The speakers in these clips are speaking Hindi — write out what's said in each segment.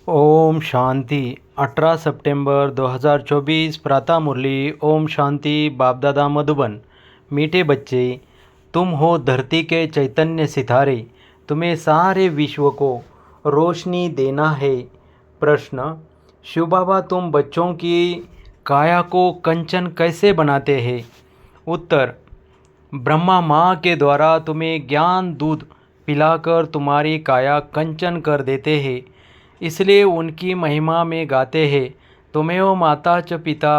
ओम शांति। 18 सितंबर 2024 प्रातः मुरली। ओम शांति। बापदादा मधुबन। मीठे बच्चे, तुम हो धरती के चैतन्य सितारे, तुम्हें सारे विश्व को रोशनी देना है। प्रश्न: शिव बाबा, तुम बच्चों की काया को कंचन कैसे बनाते हैं? उत्तर: ब्रह्मा माँ के द्वारा तुम्हें ज्ञान दूध पिलाकर तुम्हारी काया कंचन कर देते हैं, इसलिए उनकी महिमा में गाते हैं। तुम्हें माता च पिता,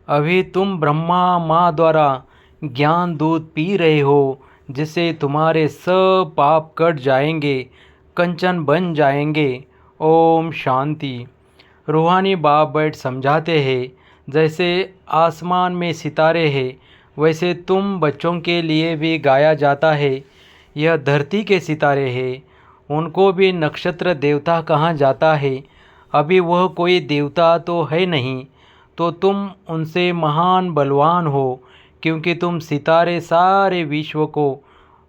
अभी तुम ब्रह्मा माँ द्वारा ज्ञान दूध पी रहे हो, जिससे तुम्हारे सब पाप कट जाएंगे, कंचन बन जाएंगे। ओम शांति। रूहानी बाप बैठ समझाते हैं, जैसे आसमान में सितारे हैं, वैसे तुम बच्चों के लिए भी गाया जाता है। यह धरती के सितारे हैं, उनको भी नक्षत्र देवता कहा जाता है। अभी वह कोई देवता तो है नहीं, तो तुम उनसे महान बलवान हो, क्योंकि तुम सितारे सारे विश्व को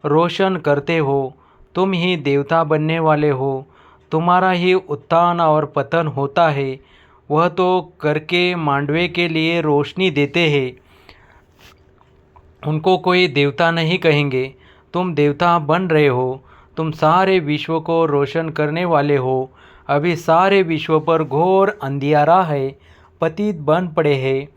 रोशन करते हो। तुम ही देवता बनने वाले हो, तुम्हारा ही उत्थान और पतन होता है। वह तो करके मांडवे के लिए रोशनी देते हैं, उनको कोई देवता नहीं कहेंगे। तुम देवता बन रहे हो, तुम सारे विश्व को रोशन करने वाले हो। अभी सारे विश्व पर घोर अंधियारा है, पतित बन पड़े हैं।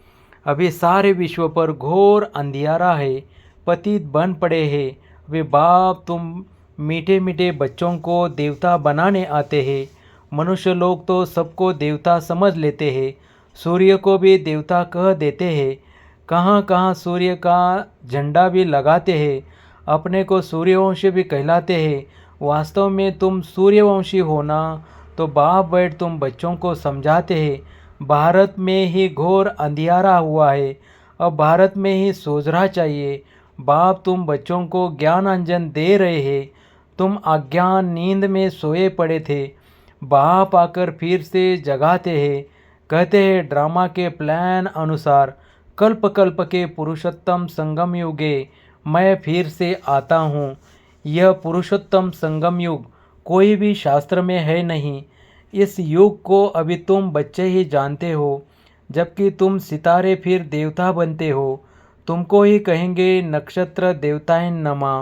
अभी सारे विश्व पर घोर अंधियारा है, पतित बन पड़े हैं। अभी बाप तुम मीठे मीठे बच्चों को देवता बनाने आते हैं। मनुष्य लोग तो सबको देवता समझ लेते हैं, सूर्य को भी देवता कह देते हैं। कहाँ कहाँ सूर्य का झंडा भी लगाते हैं, अपने को सूर्यवंशी भी कहलाते हैं। वास्तव में तुम सूर्यवंशी होना, तो बाप बैठ तुम बच्चों को समझाते हैं। भारत में ही घोर अंधियारा हुआ है, अब भारत में ही सोचना चाहिए। बाप तुम बच्चों को ज्ञान अंजन दे रहे हैं। तुम अज्ञान नींद में सोए पड़े थे, बाप आकर फिर से जगाते हैं। कहते हैं ड्रामा के प्लान अनुसार कल्प कल्प के पुरुषोत्तम संगम युगे मैं फिर से आता हूँ। यह पुरुषोत्तम संगम युग कोई भी शास्त्र में है नहीं। इस युग को अभी तुम बच्चे ही जानते हो, जबकि तुम सितारे फिर देवता बनते हो। तुमको ही कहेंगे नक्षत्र देवताएं नमा।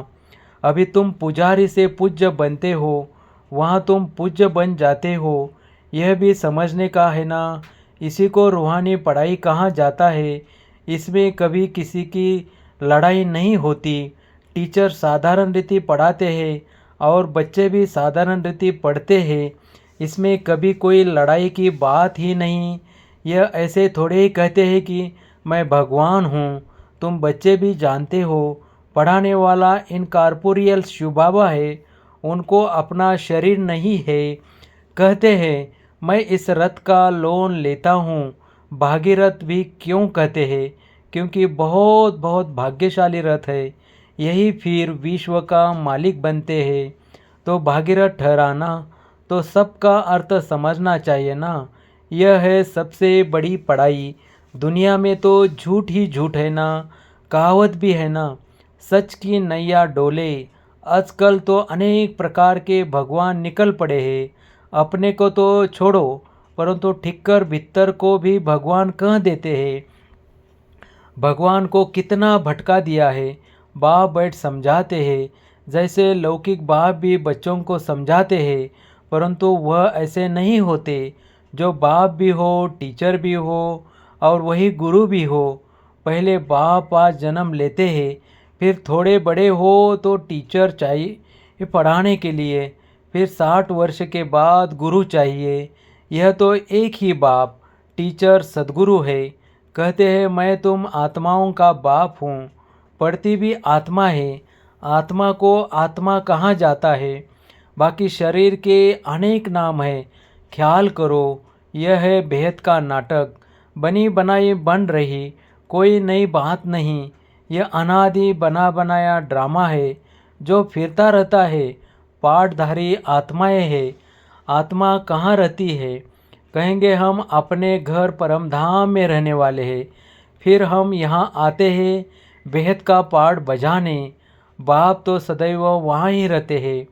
अभी तुम पुजारी से पूज्य बनते हो, वहाँ तुम पूज्य बन जाते हो। यह भी समझने का है ना। इसी को रूहानी पढ़ाई कहा जाता है। इसमें कभी किसी की लड़ाई नहीं होती। टीचर साधारण रीति पढ़ाते हैं और बच्चे भी साधारण रीति पढ़ते हैं। इसमें कभी कोई लड़ाई की बात ही नहीं। यह ऐसे थोड़े ही कहते हैं कि मैं भगवान हूँ। तुम बच्चे भी जानते हो, पढ़ाने वाला इन कॉर्पोरियल शिव बाबा है, उनको अपना शरीर नहीं है। कहते हैं मैं इस रथ का लोन लेता हूँ। भागीरथ भी क्यों कहते हैं? क्योंकि बहुत बहुत भाग्यशाली रथ है, यही फिर विश्व का मालिक बनते हैं। तो भागीरथ ठहराना, तो सबका अर्थ समझना चाहिए ना। यह है सबसे बड़ी पढ़ाई। दुनिया में तो झूठ ही झूठ है ना, कहावत भी है ना, सच की नैया डोले। आजकल तो अनेक प्रकार के भगवान निकल पड़े हैं। अपने को तो छोड़ो, परंतु ठिक्कर भित्तर को भी भगवान कह देते हैं। भगवान को कितना भटका दिया है। बाप बैठ समझाते हैं, जैसे लौकिक बाप भी बच्चों को समझाते हैं, परंतु वह ऐसे नहीं होते। जो बाप भी हो, टीचर भी हो और वही गुरु भी हो। पहले बाप आज जन्म लेते हैं, फिर थोड़े बड़े हो तो टीचर चाहिए पढ़ाने के लिए, फिर 60 वर्ष के बाद गुरु चाहिए। यह तो एक ही बाप टीचर सदगुरु है। कहते हैं मैं तुम आत्माओं का बाप हूँ। पढ़ती भी आत्मा है, आत्मा को आत्मा कहा जाता है। बाकी शरीर के अनेक नाम है। ख्याल करो, यह है बेहद का नाटक। बनी बनाई बन रही कोई नई बात नहीं। यह अनादि बना बनाया ड्रामा है, जो फिरता रहता है। पाठधारी आत्माएं है। आत्मा कहाँ रहती है? कहेंगे हम अपने घर परम धाम में रहने वाले हैं। फिर हम यहाँ आते हैं बेहद का पाठ बजाने। बाप तो सदैव वहाँ ही रहते हैं,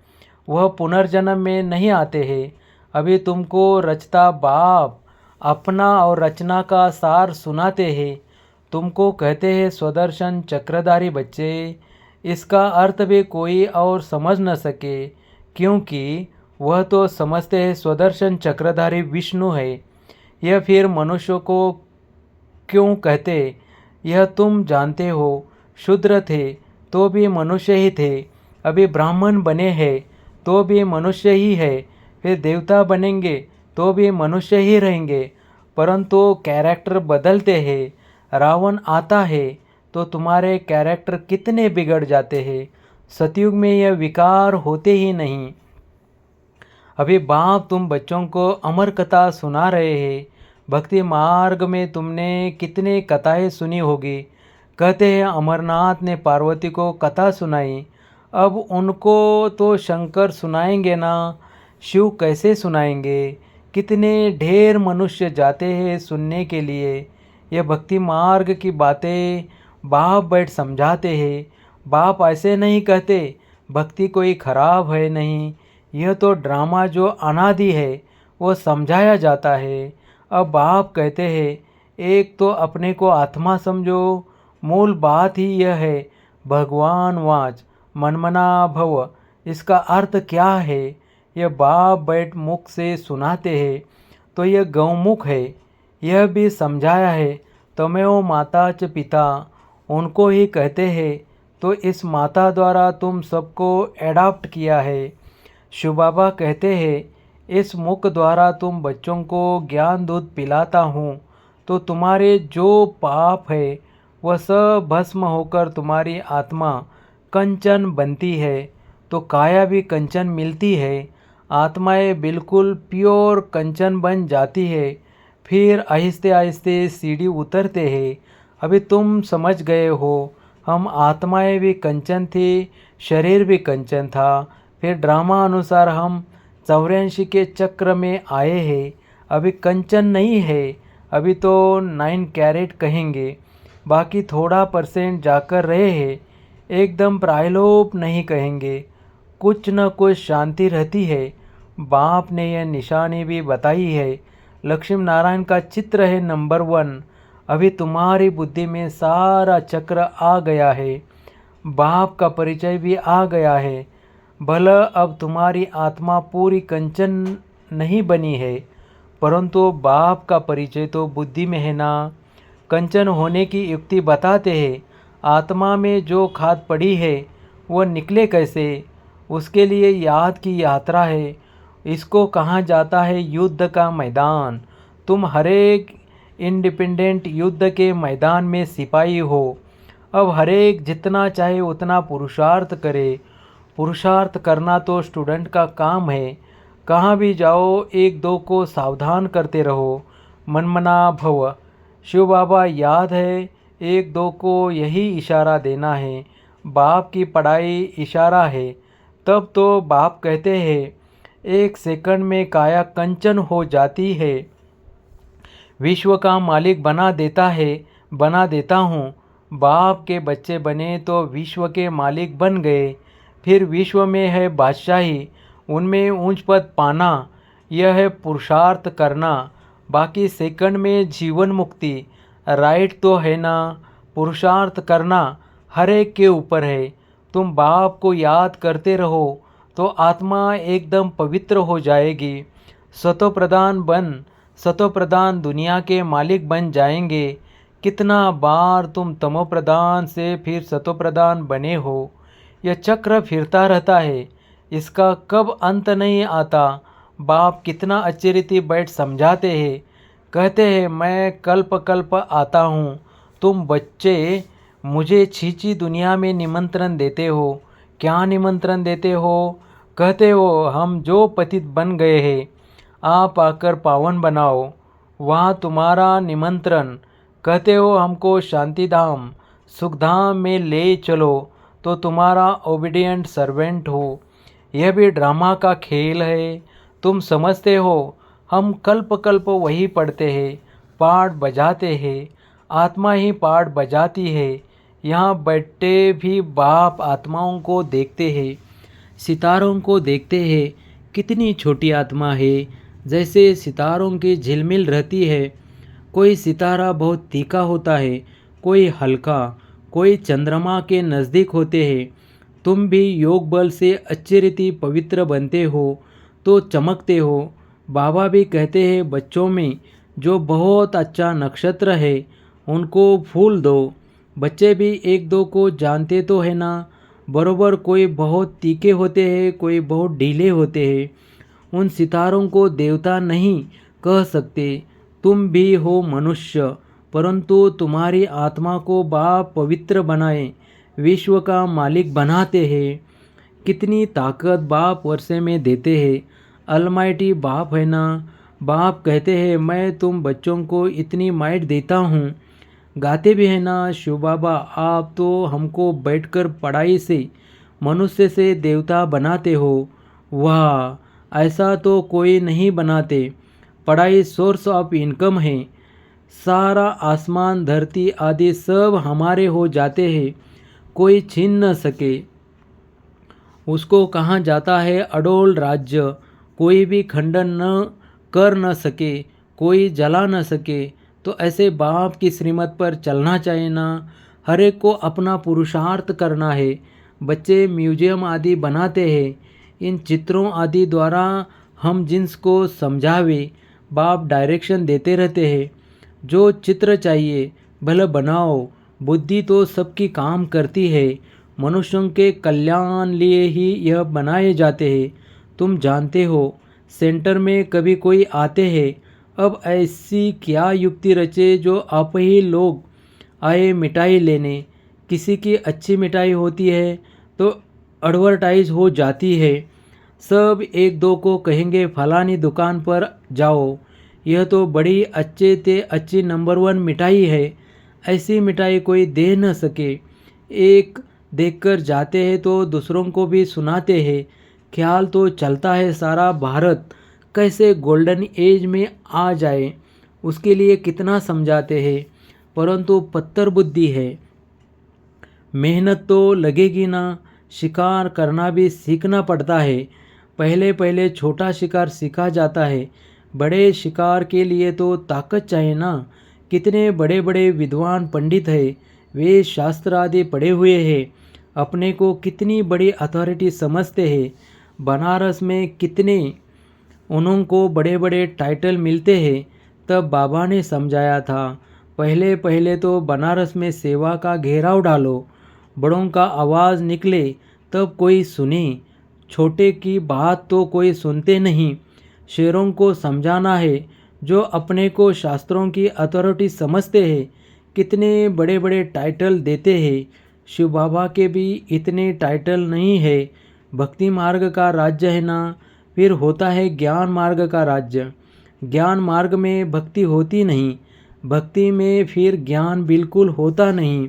वह पुनर्जन्म में नहीं आते हैं। अभी तुमको रचता बाप अपना और रचना का सार सुनाते हैं। तुमको कहते हैं स्वदर्शन चक्रधारी बच्चे। इसका अर्थ भी कोई और समझ न सके, क्योंकि वह तो समझते हैं स्वदर्शन चक्रधारी विष्णु है। यह फिर मनुष्य को क्यों कहते, यह तुम जानते हो। शूद्र थे तो भी मनुष्य ही थे, अभी ब्राह्मण बने हैं तो भी मनुष्य ही है, फिर देवता बनेंगे तो भी मनुष्य ही रहेंगे। परंतु कैरेक्टर बदलते हैं। रावण आता है तो तुम्हारे कैरेक्टर कितने बिगड़ जाते हैं। सतयुग में यह विकार होते ही नहीं। अभी बाप तुम बच्चों को अमर कथा सुना रहे हैं। भक्ति मार्ग में तुमने कितने कथाएं सुनी होगी। कहते हैं अमरनाथ ने पार्वती को कथा सुनाई, अब उनको तो शंकर सुनाएंगे ना, शिव कैसे सुनाएंगे। कितने ढेर मनुष्य जाते हैं सुनने के लिए। यह भक्ति मार्ग की बातें बाप बैठ समझाते हैं। बाप ऐसे नहीं कहते भक्ति कोई खराब है, नहीं, यह तो ड्रामा जो अनादि है वो समझाया जाता है। अब बाप कहते हैं एक तो अपने को आत्मा समझो। मूल बात ही यह है। भगवान वाच मनमना भव, इसका अर्थ क्या है यह बाप बैठ मुख से सुनाते हैं। तो यह गौमुख है, यह भी समझाया है। तमेव माता च पिता, उनको ही कहते हैं। तो इस माता द्वारा तुम सबको एडॉप्ट किया है। शिव बाबा कहते हैं इस मुख द्वारा तुम बच्चों को ज्ञान दूध पिलाता हूँ, तो तुम्हारे जो पाप है वह सब भस्म होकर तुम्हारी आत्मा कंचन बनती है। तो काया भी कंचन मिलती है। आत्माएं बिल्कुल प्योर कंचन बन जाती है। फिर आहिस्ते आहिस्ते सीढ़ी उतरते हैं। अभी तुम समझ गए हो। हम आत्माएं भी कंचन थी, शरीर भी कंचन था। फिर ड्रामा अनुसार हम 84 के चक्र में आए हैं। अभी कंचन नहीं है, अभी तो 9 कैरेट कहेंगे। बाकी थोड़ा % जाकर रहे हैं। एकदम प्रायलोप नहीं कहेंगे। कुछ न कुछ शांति रहती है। बाप ने यह निशानी भी बताई है। लक्ष्मी नारायण का चित्र है नंबर 1। अभी तुम्हारी बुद्धि में सारा चक्र आ गया है। बाप का परिचय भी आ गया है। भला अब तुम्हारी आत्मा पूरी कंचन नहीं बनी है, परंतु बाप का परिचय तो बुद्धि में है ना। कंचन होने की युक्ति बताते हैं। आत्मा में जो खाद पड़ी है वह निकले कैसे, उसके लिए याद की यात्रा है। इसको कहा जाता है युद्ध का मैदान। तुम हरेक इंडिपेंडेंट युद्ध के मैदान में सिपाही हो। अब हरेक जितना चाहे उतना पुरुषार्थ करे। पुरुषार्थ करना तो स्टूडेंट का काम है। कहाँ भी जाओ एक दो को सावधान करते रहो। मनमना भव। शिव बाबा याद है, एक दो को यही इशारा देना है। बाप की पढ़ाई इशारा है। तब तो बाप कहते हैं 1 सेकंड में काया कंचन हो जाती है। विश्व का मालिक बना देता है, बना देता हूँ। बाप के बच्चे बने तो विश्व के मालिक बन गए। फिर विश्व में है बादशाही, उनमें ऊंच पद पाना, यह है पुरुषार्थ करना। बाकी सेकंड में जीवन मुक्ति। राइट तो है ना। पुरुषार्थ करना हर एक के ऊपर है। तुम बाप को याद करते रहो तो आत्मा एकदम पवित्र हो जाएगी। सतो प्रधान बन, सतो प्रधान दुनिया के मालिक बन जाएंगे। कितना बार तुम तमो प्रधान से फिर सतो प्रधान बने हो। यह चक्र फिरता रहता है, इसका कब अंत नहीं आता। बाप कितना अच्छी रीति बैठ समझाते हैं। कहते हैं मैं कल्प कल्प आता हूँ। तुम बच्चे मुझे छींची दुनिया में निमंत्रण देते हो। क्या निमंत्रण देते हो? कहते हो हम जो पतित बन गए हैं आप आकर पावन बनाओ। वहाँ तुम्हारा निमंत्रण। कहते हो हमको शांतिधाम सुखधाम में ले चलो, तो तुम्हारा ओबीडिएंट सर्वेंट हो। यह भी ड्रामा का खेल है। तुम समझते हो हम कल्प कल्प वही पढ़ते हैं, पाठ बजाते हैं। आत्मा ही पाठ बजाती है। यहाँ बैठे भी बाप आत्माओं को देखते हैं, सितारों को देखते हैं। कितनी छोटी आत्मा है, जैसे सितारों की झिलमिल रहती है। कोई सितारा बहुत तीखा होता है, कोई हल्का, कोई चंद्रमा के नज़दीक होते हैं। तुम भी योग बल से अच्छी रीति पवित्र बनते हो तो चमकते हो। बाबा भी कहते हैं बच्चों में जो बहुत अच्छा नक्षत्र है उनको फूल दो। बच्चे भी एक दो को जानते तो है ना, बरोबर कोई बहुत तीखे होते हैं, कोई बहुत ढीले होते हैं। उन सितारों को देवता नहीं कह सकते। तुम भी हो मनुष्य, परंतु तुम्हारी आत्मा को बाप पवित्र बनाए, विश्व का मालिक बनाते हैं। कितनी ताकत बाप वर्षे में देते हैं। अलमाइटी बाप है ना। बाप कहते हैं मैं तुम बच्चों को इतनी माइट देता हूँ। गाते भी है ना शिव बाबा, आप तो हमको बैठकर पढ़ाई से मनुष्य से देवता बनाते हो। वाह, ऐसा तो कोई नहीं बनाते। पढ़ाई सोर्स ऑफ इनकम है। सारा आसमान धरती आदि सब हमारे हो जाते हैं, कोई छीन न सके। उसको कहाँ जाता है अडोल राज्य, कोई भी खंडन न कर न सके, कोई जला न सके। तो ऐसे बाप की श्रीमत पर चलना चाहिए ना। हर एक को अपना पुरुषार्थ करना है। बच्चे म्यूजियम आदि बनाते हैं, इन चित्रों आदि द्वारा हम जिनको समझावे, बाप डायरेक्शन देते रहते हैं। जो चित्र चाहिए भले बनाओ, बुद्धि तो सबकी काम करती है। मनुष्यों के कल्याण लिए ही यह बनाए जाते हैं। तुम जानते हो सेंटर में कभी कोई आते हैं, अब ऐसी क्या युक्ति रचे जो आप ही लोग आए मिठाई लेने। किसी की अच्छी मिठाई होती है तो एडवर्टाइज हो जाती है। सब एक दो को कहेंगे फलानी दुकान पर जाओ, यह तो बड़ी अच्छे ते अच्छी नंबर 1 मिठाई है। ऐसी मिठाई कोई दे न सके। एक देखकर जाते हैं तो दूसरों को भी सुनाते हैं। ख्याल तो चलता है सारा भारत कैसे गोल्डन एज में आ जाए, उसके लिए कितना समझाते हैं, परंतु पत्थर बुद्धि है। मेहनत तो लगेगी ना। शिकार करना भी सीखना पड़ता है। पहले पहले छोटा शिकार सीखा जाता है, बड़े शिकार के लिए तो ताकत चाहिए ना। कितने बड़े बड़े विद्वान पंडित हैं, वे शास्त्र आदि पढ़े हुए हैं, अपने को कितनी बड़ी अथॉरिटी समझते हैं। बनारस में कितने उनको बड़े बड़े टाइटल मिलते हैं। तब बाबा ने समझाया था, पहले पहले तो बनारस में सेवा का घेराव डालो, बड़ों का आवाज़ निकले तब कोई सुने। छोटे की बात तो कोई सुनते नहीं। शेरों को समझाना है जो अपने को शास्त्रों की अथॉरिटी समझते हैं। कितने बड़े बड़े टाइटल देते हैं। शिव बाबा के भी इतने टाइटल नहीं है। भक्ति मार्ग का राज्य है ना। फिर होता है ज्ञान मार्ग का राज्य। ज्ञान मार्ग में भक्ति होती नहीं, भक्ति में फिर ज्ञान बिल्कुल होता नहीं।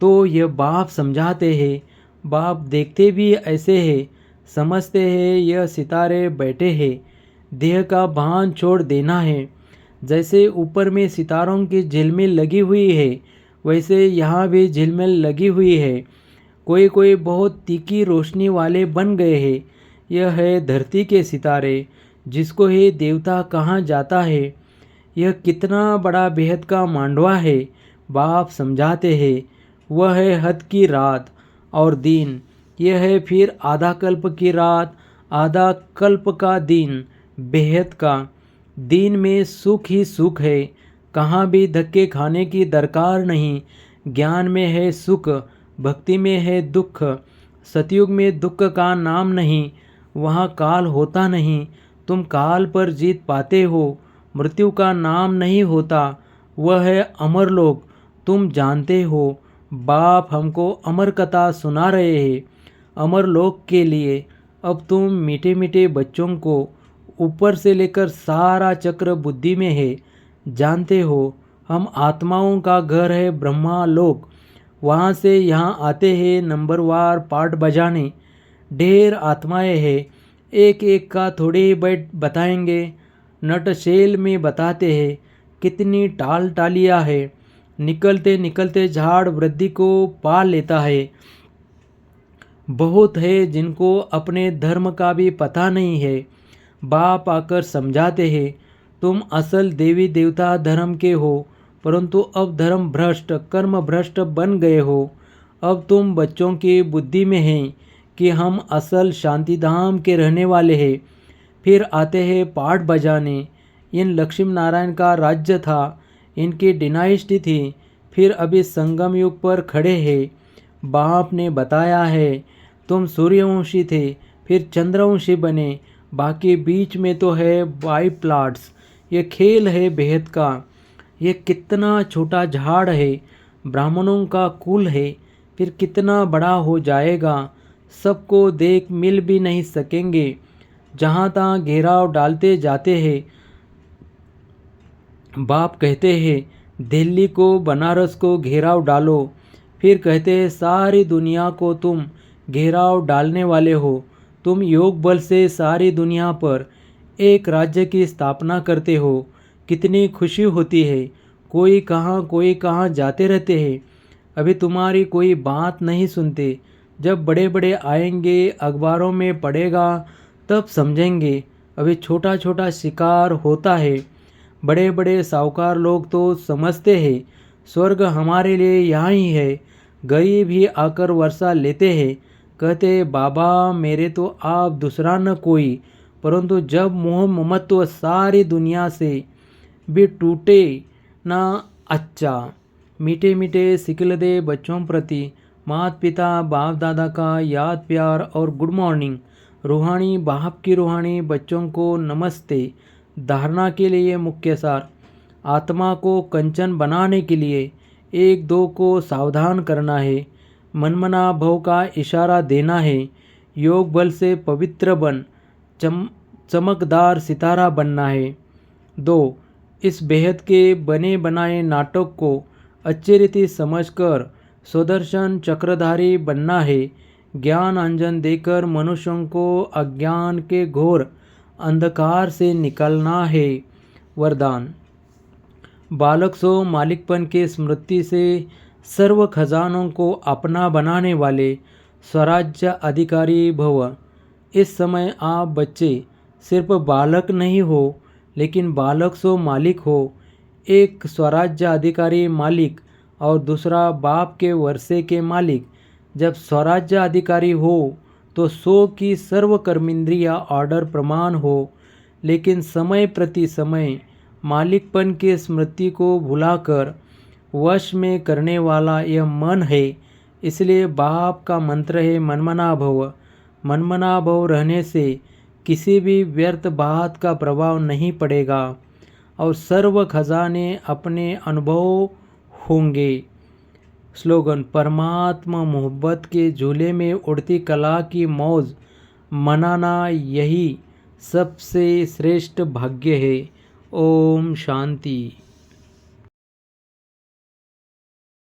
तो यह बाप समझाते हैं। बाप देखते भी ऐसे हैं, समझते हैं यह सितारे बैठे हैं। देह का भान छोड़ देना है। जैसे ऊपर में सितारों की झिलमिल लगी हुई है, वैसे यहाँ भी झिलमिल लगी हुई है। कोई कोई बहुत तीखी रोशनी वाले बन गए हैं। यह है धरती के सितारे, जिसको ही देवता कहाँ जाता है। यह कितना बड़ा बेहद का मांडवा है। बाप समझाते हैं वह है हद की रात और दिन। यह है फिर आधा कल्प की रात, आधा कल्प का दिन। बेहद का दिन में सुख ही सुख है, कहाँ भी धक्के खाने की दरकार नहीं। ज्ञान में है सुख, भक्ति में है दुख। सतयुग में दुख का नाम नहीं, वहाँ काल होता नहीं। तुम काल पर जीत पाते हो। मृत्यु का नाम नहीं होता, वह है अमरलोक। तुम जानते हो बाप हमको अमर कथा सुना रहे हैं अमरलोक के लिए। अब तुम मीठे मीठे बच्चों को ऊपर से लेकर सारा चक्र बुद्धि में है। जानते हो हम आत्माओं का घर है ब्रह्मालोक। वहाँ से यहाँ आते हैं नंबरवार पार्ट बजाने। ढेर आत्माएं हैं, एक एक का थोड़े ही बैठ बताएंगे। नटशेल में बताते हैं कितनी टाल टालियाँ है। निकलते निकलते झाड़ वृद्धि को पा लेता है। बहुत है जिनको अपने धर्म का भी पता नहीं है। बाप आकर समझाते हैं, तुम असल देवी देवता धर्म के हो, परंतु अब धर्म भ्रष्ट कर्म भ्रष्ट बन गए हो। अब तुम बच्चों की बुद्धि में हैं कि हम असल शांतिधाम के रहने वाले हैं। फिर आते हैं पाठ बजाने। इन लक्ष्मी नारायण का राज्य था, इनकी डिनाइस्टी थी। फिर अभी संगम युग पर खड़े हैं। बाप ने बताया है, तुम सूर्यवंशी थे, फिर चंद्रवंशी बने, बाकी बीच में तो है बाई प्लाट्स। ये खेल है बेहद का। ये कितना छोटा झाड़ है, ब्राह्मणों का कुल है, फिर कितना बड़ा हो जाएगा। सबको देख मिल भी नहीं सकेंगे। जहाँ तहाँ घेराव डालते जाते हैं। बाप कहते हैं, दिल्ली को बनारस को घेराव डालो। फिर कहते हैं, सारी दुनिया को तुम घेराव डालने वाले हो। तुम योग बल से सारी दुनिया पर एक राज्य की स्थापना करते हो। कितनी खुशी होती है। कोई कहाँ जाते रहते हैं। अभी तुम्हारी कोई बात नहीं सुनते। जब बड़े बड़े आएंगे, अखबारों में पड़ेगा, तब समझेंगे। अभी छोटा छोटा शिकार होता है। बड़े बड़े साहूकार लोग तो समझते हैं स्वर्ग हमारे लिए यहाँ ही है। गरीब ही आकर वर्षा लेते हैं, कहते बाबा मेरे तो आप दूसरा न कोई। परंतु जब मोह ममत्व सारी दुनिया से भी टूटे ना, अच्छा मीठे मीठे सिखल दे बच्चों प्रति माता पिता बाप दादा का याद प्यार और गुड मॉर्निंग। रूहानी बाप की रूहानी बच्चों को नमस्ते। धारणा के लिए मुख्य सार, आत्मा को कंचन बनाने के लिए एक दो को सावधान करना है। मनमना भव का इशारा देना है। योग बल से पवित्र बन चमकदार सितारा बनना है। 2. इस बेहद के बने बनाए नाटक को अच्छी रीति समझकर सुदर्शन चक्रधारी बनना है। ज्ञान अंजन देकर मनुष्यों को अज्ञान के घोर अंधकार से निकलना है। वरदान, बालक सो मालिकपन के स्मृति से सर्व खजानों को अपना बनाने वाले स्वराज्य अधिकारी भव। इस समय आप बच्चे सिर्फ बालक नहीं हो, लेकिन बालक सो मालिक हो। एक स्वराज्य अधिकारी मालिक और दूसरा बाप के वर्षे के मालिक। जब स्वराज्य अधिकारी हो तो 100 की सर्व कर्मेंद्रिया ऑर्डर प्रमाण हो, लेकिन समय प्रति समय मालिकपन के स्मृति को भुलाकर वश में करने वाला यह मन है। इसलिए बाप का मंत्र है मनमना भव। मनमना भव रहने से किसी भी व्यर्थ बात का प्रभाव नहीं पड़ेगा और सर्व खजाने अपने अनुभव होंगे। स्लोगन, परमात्मा मोहब्बत के झूले में उड़ती कला की मौज मनाना यही सबसे श्रेष्ठ भाग्य है। ओम शांति।